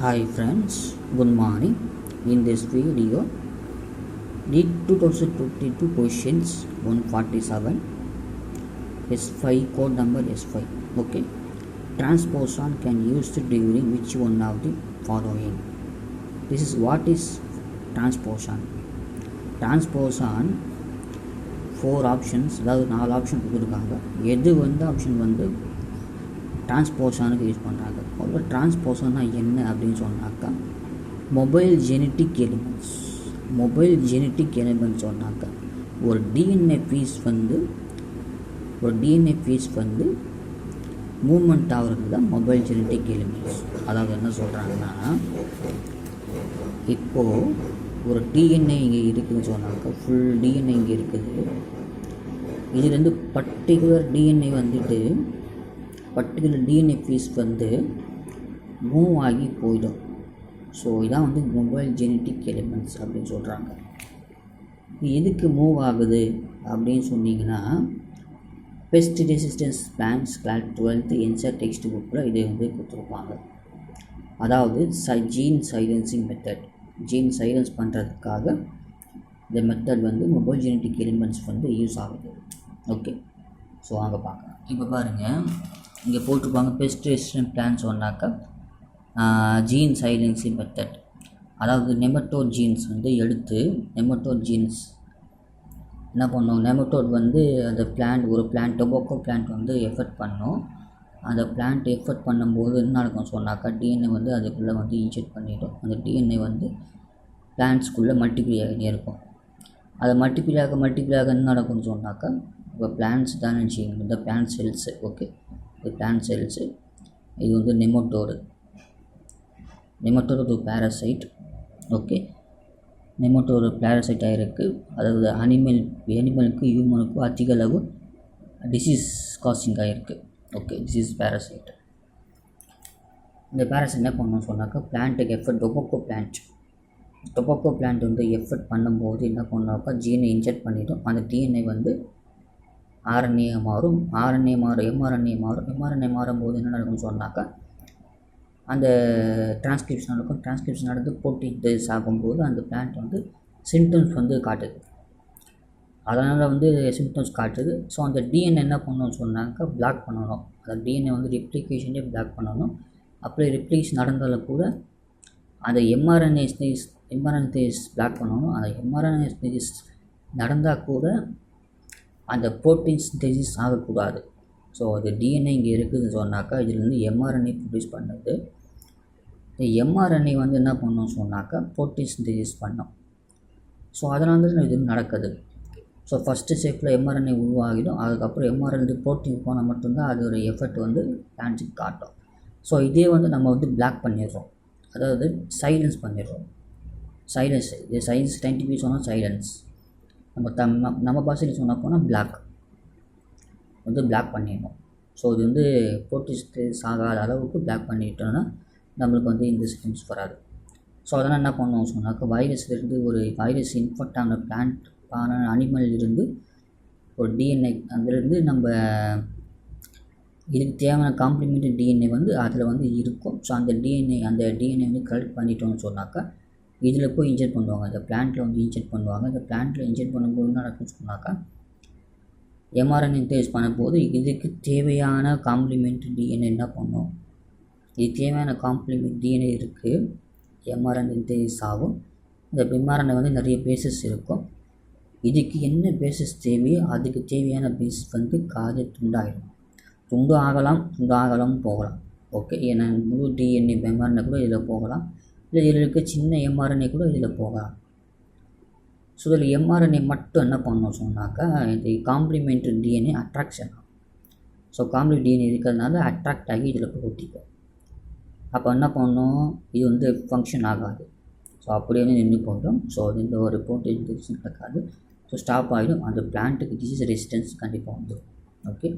Hi friends, good morning. In this video, the 2022 questions 147 S5 code number S5. Okay, transposon can used during which one of the following? This is what is transposon. Transposon 4 options, அதாவது 4 option கொடுத்துருக்காங்க. எது வந்து option வந்து டிரான்ஸ்போஷனுக்கு use பண்ணுறாங்க. அவ்வளோ டிரான்ஸ்போஷன்னா என்ன அப்படின்னு சொன்னாக்கா மொபைல் ஜெனட்டிக் எலிமெண்ட்ஸ் சொன்னாக்கா ஒரு டிஎன்ஏ பீஸ் வந்து மூமெண்ட் ஆகிறது தான் மொபைல் ஜெனட்டிக் எலிமெண்ட்ஸ். அதாவது என்ன சொல்கிறாங்கன்னா, இப்போது ஒரு டிஎன்ஏ இங்கே இருக்குதுன்னு சொன்னாக்கா, ஃபுல் டிஎன்ஏ இங்கே இருக்குது. இதுலேருந்து பர்டிகுலர் டிஎன்ஏ பீஸ் வந்து மூவ் ஆகி போயிடும். ஸோ இதான் வந்து மொபைல் ஜெனட்டிக் எலிமெண்ட்ஸ் அப்படின்னு சொல்கிறாங்க. இது எதுக்கு மூவ் ஆகுது அப்படின்னு சொன்னீங்கன்னா, best resistance plans class 12th NCERT text புக்கில் இதை வந்து கொடுத்துருப்பாங்க. அதாவது ஜீன் சைலன்ஸ் பண்ணுறதுக்காக இந்த மெத்தட் வந்து மொபைல் ஜெனட்டிக் எலிமெண்ட்ஸ் வந்து யூஸ் ஆகுது. ஓகே, ஸோ அங்கே பார்க்கலாம். இப்போ பாருங்கள், இங்கே போட்டிருப்பாங்க பெஸ்ட் ரெசிஸ்டன்ட் பிளான் சொன்னாக்கா ஜீன் சைலன்சிங் மெத்தட். அதாவது நெமட்டோட் ஜீன்ஸ் வந்து எடுத்து என்ன பண்ணோம், நெமட்டோட் வந்து அந்த டொபாக்கோ பிளான்ட் வந்து எஃபெக்ட் பண்ணோம். அந்த பிளான்ட் எஃபெக்ட் பண்ணும்போது என்ன நடக்கும் சொன்னாக்கா, டிஎன்ஏ வந்து அதுக்குள்ளே வந்து இன்ஜெக்ட் பண்ணிவிடும். அந்த டிஎன்ஏ வந்து பிளான்ட்ஸ்குள்ளே மல்டிப்ளை ஆகினே இருக்கும். அதை மல்டிப்ளை ஆக என்ன நடக்கும்னு சொன்னாக்கா, இப்போ பிளான்ட்ஸ் தான் நினச்சிங்க, இந்த பிளான்ட் செல்ஸு. ஓகே, இது பிளான்ட் செல்ஸு. இது வந்து நெமட்டோடு ஒரு பேரசைட். ஓகே, நெமட்டோடு பேரசைட்டாக இருக்குது. அதாவது அனிமலுக்கு ஹியூமனுக்கும் அதிக அளவு டிசீஸ் காசிங்காக இருக்குது. Okay, disease parasite. இந்த பேரசைட் என்ன பண்ணணும்னு சொன்னாக்கா, பிளான்ட்டுக்கு எஃபெக்ட் டொபாக்கோ பிளான்ட் வந்து எஃபெக்ட் பண்ணும்போது என்ன பண்ணாக்கா, ஜீனை இன்ஜெக்ட் பண்ணிவிடும். அந்த டிஎன்ஏ வந்து ஆர்என்ஏ மாறும், எம்ஆர்என்ஏ மாறும்போது என்ன நடக்கும்னு சொன்னாக்கா, அந்த டிரான்ஸ்கிரிப்ஷன் நடந்து புரோட்டீன் ஆகும்போது அந்த பிளான்ட் வந்து சிம்டம்ஸ் வந்து காட்டுது. அதனால் வந்து சிம்டம்ஸ் காட்டுது. ஸோ அந்த டிஎன்ஏ என்ன பண்ணணும்னு சொன்னாக்கா, பிளாக் பண்ணணும். அந்த டிஎன்ஏ வந்து ரெப்ளிகேஷனே பிளாக் பண்ணணும். அப்படி ரெப்ளிகேஷன் நடந்தாலும் கூட அந்த எம்ஆர்என்ஏ பிளாக் பண்ணணும். அந்த எம்ஆர்என்ஏ நடந்தால் கூட அந்த ப்ரோட்டீன் சிந்தசிஸ் ஆகக்கூடாது. ஸோ அது டிஎன்ஏ இங்கே இருக்குதுன்னு சொன்னாக்கா, இதுலேருந்து எம்ஆர்என்ஏ ப்ரொடியூஸ் பண்ணுது. இந்த எம்ஆர்என்ஏ வந்து என்ன பண்ணணும்னு சொன்னாக்கா, ப்ரோட்டீன் சிந்தசிஸ் பண்ணோம். ஸோ அதனால தான் இது நடக்குது. ஸோ ஃபஸ்ட்டு ஸ்டெப்பில் எம்ஆர்என்ஏ உருவாகிடும். அதுக்கப்புறம் எம்ஆர்என்ஏ ப்ரோட்டீன் போனால் மட்டும்தான் அதோட எஃபெக்ட் வந்து பிளான்ட்டுக்கு காட்டும். ஸோ இதே வந்து நம்ம வந்து பிளாக் பண்ணிடுறோம், அதாவது சைலன்ஸ் பண்ணிடுறோம். இது சயின்டிஃபிக் சொன்னால் சைலன்ஸ், நம்ம பாஷையில் சொன்ன போனால் பிளாக் பண்ணிடணும். ஸோ இது வந்து ப்ரோட்டீன்ஸ் ஆகாத அளவுக்கு பிளாக் பண்ணிட்டோன்னா நம்மளுக்கு வந்து இந்த சிம்டம்ஸ் வராது. ஸோ அதனால் என்ன பண்ணணும் சொன்னாக்கா, வைரஸ் இன்ஃபெக்ட் ஆன அனிமல் இருந்து ஒரு டிஎன்ஏ அதிலிருந்து நம்ம இதுக்கு தேவையான காம்ப்ளிமெண்ட்ரி டிஎன்ஏ வந்து அதில் வந்து இருக்கும். ஸோ அந்த டிஎன்ஏ வந்து கலெக்ட் பண்ணிட்டோம்னு சொன்னாக்கா, இதில் போய் இன்ஜெக்ட் பண்ணுவாங்க. இந்த பிளான்ட்டில் வந்து இன்ஜெக்ட் பண்ணுவாங்க. இந்த பிளான்ட்டில் இன்ஜெக்ட் பண்ணும்போது என்ன நடக்கும்னு சொன்னாக்கா, எம்ஆர்என்ஏ டெஸ்ட் பண்ணும்போது இதுக்கு தேவையான காம்ப்ளிமெண்ட்ரி டிஎன்ஏ என்ன பண்ணும், இது தேவையான காம்ப்ளிமெண்ட் டிஎன்ஏ இருக்குது, எம்ஆர்என்ஏ டெஸ்ட் ஆகும். இந்த எம்ஆர்என்ஏ வந்து நிறைய பேசஸ் இருக்கும். இதுக்கு என்ன பேசஸ் தேவையோ அதுக்கு தேவையான பேசஸ் வந்து துண்டு ஆகலாம் போகலாம். ஓகே, ஏன்னா முழு டிஎன்ஏ எம்ஆர்என்ஏ கூட இதில் போகலாம், இல்லை இதில் இருக்க சின்ன எம்ஆர்என்ஏ கூட இதில் போகலாம். ஸோ இதில் எம்ஆர்என்ஏ மட்டும் என்ன பண்ணணும் சொன்னாக்கா, இந்த காம்ப்ளிமெண்ட்ரி டிஎன்ஏ அட்ராக்ஷன் ஆகும். ஸோ காம்ப்ளிமெண்ட் டிஎன்ஏ இருக்கிறதுனால அட்ராக்ட் ஆகி இதில் போய் ஒட்டிக்கும். அப்போ என்ன பண்ணணும், இது வந்து ஃபங்க்ஷன் ஆகாது. ஸோ அப்படியே நின்று போயிடும். ஸோ இந்த ஒரு ப்ரோட்டீன் நடக்காது. ஸோ ஸ்டாப் ஆகிடும். அந்த பிளான்ட்டுக்கு டிசீஸ் ரெசிஸ்டன்ஸ் கண்டிப்பாக வந்துடும். ஓகே,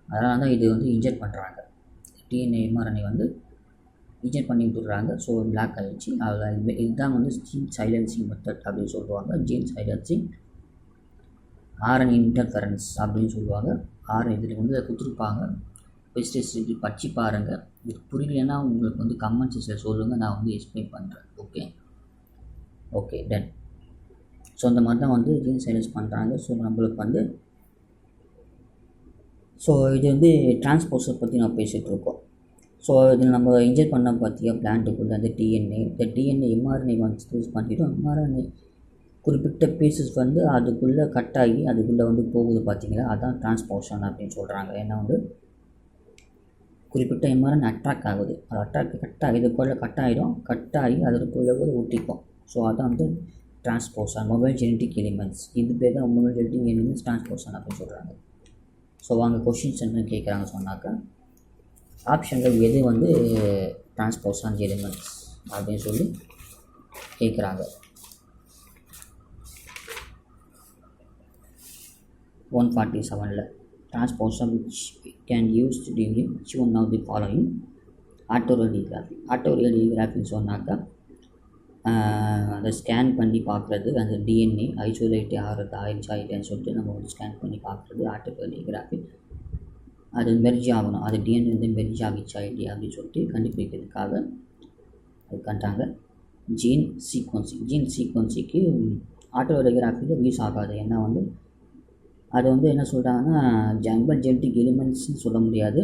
அதனால தான் இது வந்து இன்ஜெக்ட் பண்ணுறாங்க. டிஎன்ஏ எம்ஆர்என்ஏ வந்து இன்ஜெக்ட் பண்ணி விட்டுடுறாங்க. ஸோ பிளாக் ஆகிடுச்சு. அதில் இதுதான் வந்து ஜீன் சைலன்சிங் மெத்தட் அப்படின்னு சொல்லுவாங்க. ஜீன் சைலன்சிங் ஆர்என்ஏ இன்டர்ஃபரன்ஸ் அப்படின்னு சொல்லுவாங்க. இதில் வந்து கொடுத்துருப்பாங்க. பெஸ்டிசைட் படித்து பாருங்கள். இது புரியலைன்னா உங்களுக்கு வந்து கமெண்ட் செக்ஷனில் சொல்லுங்கள், நான் வந்து எக்ஸ்பிளைன் பண்ணுறேன். Okay done. ஸோ அந்த மாதிரி தான் வந்து ஜீன் சைலன்ஸ் பண்ணுறாங்க. ஸோ நம்மளுக்கு வந்து ஸோ இது வந்து டிரான்ஸ்போசர் பற்றி நான் பேசிகிட்ருக்கோம். ஸோ இதில் நம்ம இன்ஜெக்ட் பண்ண பார்த்தியா பிளான்ட்டுக்குள்ளே அந்த டிஎன்ஏ, இந்த டிஎன்ஏ எம்ஆர்என்ஏ வந்து யூஸ் பண்ணிவிட்டோம். எம்ஆர்என்ஏ குறிப்பிட்ட பீசஸ் வந்து அதுக்குள்ளே கட் ஆகி அதுக்குள்ளே வந்து போகுது பார்த்தீங்களா, அதுதான் டிரான்ஸ்போஷன் அப்படின்னு சொல்கிறாங்க. ஏன்னா வந்து குறிப்பிட்ட எம்ஆர்என்ஏ அட்ராக்ட் ஆகுது, அது கட் ஆகி இதுக்குள்ளே கட் ஆகி அதுக்குள்ளே கூட ஒட்டிக்கும். ஸோ அதான் வந்து டிரான்ஸ்போஷன், மொபைல் ஜெனட்டிக் எலிமெண்ட்ஸ். இது பேர் தான் மொபைல் ஜெனட்டிக் எலிமெண்ட்ஸ் டிரான்ஸ்போஷன் அப்படின்னு சொல்கிறாங்க. ஸோ வாங்க கொஷின்ஸ் என்ன கேட்குறாங்க சொன்னாக்கா, ஆப்ஷனில் எது வந்து டிரான்ஸ்போஷன் எலிமெண்ட்ஸ் அப்படின்னு சொல்லி கேட்குறாங்க. 147 டிரான்ஸ்போஷன் which can use during which one of the following ஆட்டோரேடியோகிராஃபி. ஆட்டோரேடியோகிராஃபின்னு சொன்னாக்கா அதை ஸ்கேன் பண்ணி பார்க்குறது, அந்த டிஎன்ஏ ஐசோலேட் ஆகிறது ஆயிடுச்சா இல்லைன்னு சொல்லிட்டு நம்ம வந்து ஸ்கேன் பண்ணி பார்க்குறது ஆட்டோரேடியோகிராஃபி. அது மெர்ஜ் ஆகணும், அது டிஎன்ஏ வந்து மெர்ஜ் ஆகிச்சா இல்லையா அப்படின்னு சொல்லிட்டு கண்டுபிடிக்கிறதுக்காக அது பண்ணுறாங்க. ஜீன் சீக்வன்சிக்கு ஆட்டோரேடியோகிராஃபியில் யூஸ் ஆகாது. ஏன்னா வந்து அது வந்து என்ன சொல்கிறாங்கன்னா ஜம்பல் ஜெனட்டிக் எலிமெண்ட்ஸ்னு சொல்ல முடியாது.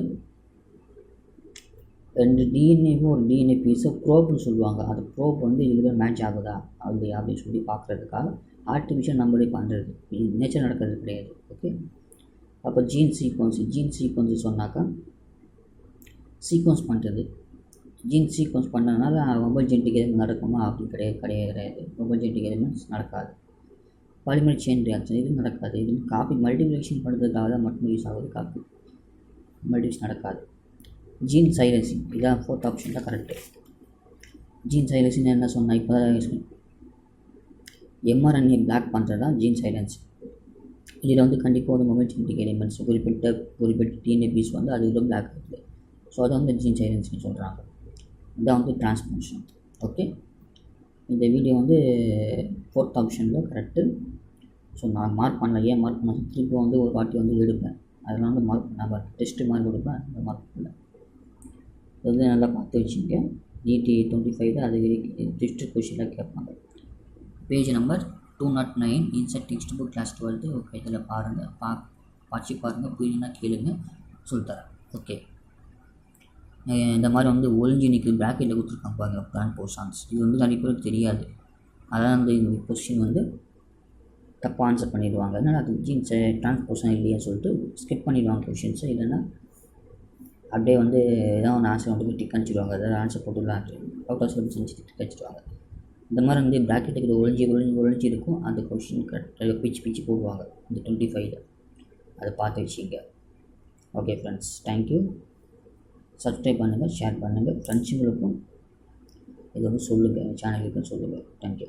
2 டிஎன்ஏவும் ஒரு டிஎன்ஏ பீஸை ப்ரோப்னு சொல்லுவாங்க. அது ப்ரோப் வந்து இதில் மேட்ச் ஆகுதா இல்லையா அப்படின்னு சொல்லி பார்க்குறதுக்காக ஆர்டிஃபிஷியல் நம்மளே பண்ணுறது, நேச்சர் நடக்கிறது கிடையாது. ஓகே, அப்போ ஜீன் சீக்வன்ஸு சொன்னாக்கா சீக்வன்ஸ் பண்ணுறது. ஜீன் சீக்வன்ஸ் பண்ணதுனால மொபைல் ஜெனட்டிக் எலிமெண்ட் நடக்குமா அப்படி கிடையாது. மொபைல் ஜெனட்டிக் எலிமெண்ட்ஸ் நடக்காது. பாலிமர் செயின் ரியாக்ஷன் இது நடக்காது. இது காப்பி மல்டிப்ளிகேஷன் பண்ணுறதுக்காக தான் மட்டும் யூஸ் ஆகுது. காப்பி மல்டிப்ளிகேஷன் நடக்காது. ஜீன் சைலன்சிங் இதான் 4th ஆப்ஷன் தான் கரெக்டு. ஜீன் சைலன்சிங் என்ன சொன்னால் இப்போ தான் எம்ஆர்என்ஏ பிளாக் பண்ணுறது தான் ஜீன் சைலன்சிங். இதில் வந்து கண்டிப்பாக வந்து மொபைல் ஜெனட்டிக் எலிமெண்ட்ஸ் குறிப்பிட்ட டிஎன்ஏ பீஸ் வந்து அது இதில் பிளாக் ஆகுது. ஸோ அதை வந்து ஜீன் சைலன்சிங் சொல்கிறாங்க. இதான் வந்து டிரான்ஸ்போஷன். ஓகே, இந்த வீடியோ வந்து 4th ஆப்ஷனில் கரெக்டு. ஸோ நான் மார்க் பண்ணல, ஏன் மார்க் பண்ண திருப்பி வந்து ஒரு வாட்டி வந்து எடுப்பேன், அதெல்லாம் வந்து மார்க் பண்ண டெஸ்ட்டு மார்க் கொடுப்பேன், அந்த மார்க் பண்ணல. இது வந்து நல்லா பார்த்து வச்சுங்க. நீட் 25 தான் அது டெஸ்ட்டு கொஷினில் கேட்பாங்க. Page number 209 NCERT text book class 12. Okay, இதில் பாருங்கள், படிச்சு பாருங்கள், புரியலன்னா கேளுங்க, சொல்லித்தரேன். ஓகே, இந்த மாதிரி வந்து ஒலிஞ்சினிக்கு ப்ராக்கெட்டில் கொடுத்துருக்காங்க பாருங்கள் டிரான்ஸ்போஷன்ஸ். இது வந்து நிறைய பேருக்கு தெரியாது. அதான் வந்து இந்த கொஸ்டின் வந்து தப்பாக ஆன்சர் பண்ணிடுவாங்க. அதனால் அது ஜீன்ஸை டிரான்ஸ்போஷன் இல்லைன்னு சொல்லிட்டு ஸ்கிப் பண்ணிடுவாங்க கொஷின்ஸை. இல்லைன்னா அப்படியே வந்து ஏதாவது ஒன்று ஆன்சர் வந்து டிக் அடிச்சிடுவாங்க. அதாவது ஆன்சர் போட்டுலாம் அவுட் ஆஃப் சிலபஸ் செஞ்சு டிக் அடிச்சிடுவாங்க. இந்த மாதிரி வந்து ப்ராக்கெட்டுக்கு ஒழிஞ்சி இருக்கும். அந்த கொஷின் கரெக்டாக பிச்சு போடுவாங்க இந்த 25. அதை பார்த்து வச்சுங்க. Okay friends, thank you. சப்ஸ்கிரைப் பண்ணுங்கள், ஷேர் பண்ணுங்கள், ஃப்ரெண்ட்ஸுங்களுக்கும் இது வந்து சொல்லுங்கள், சேனலுக்கும் சொல்லுங்கள். தேங்க்யூ.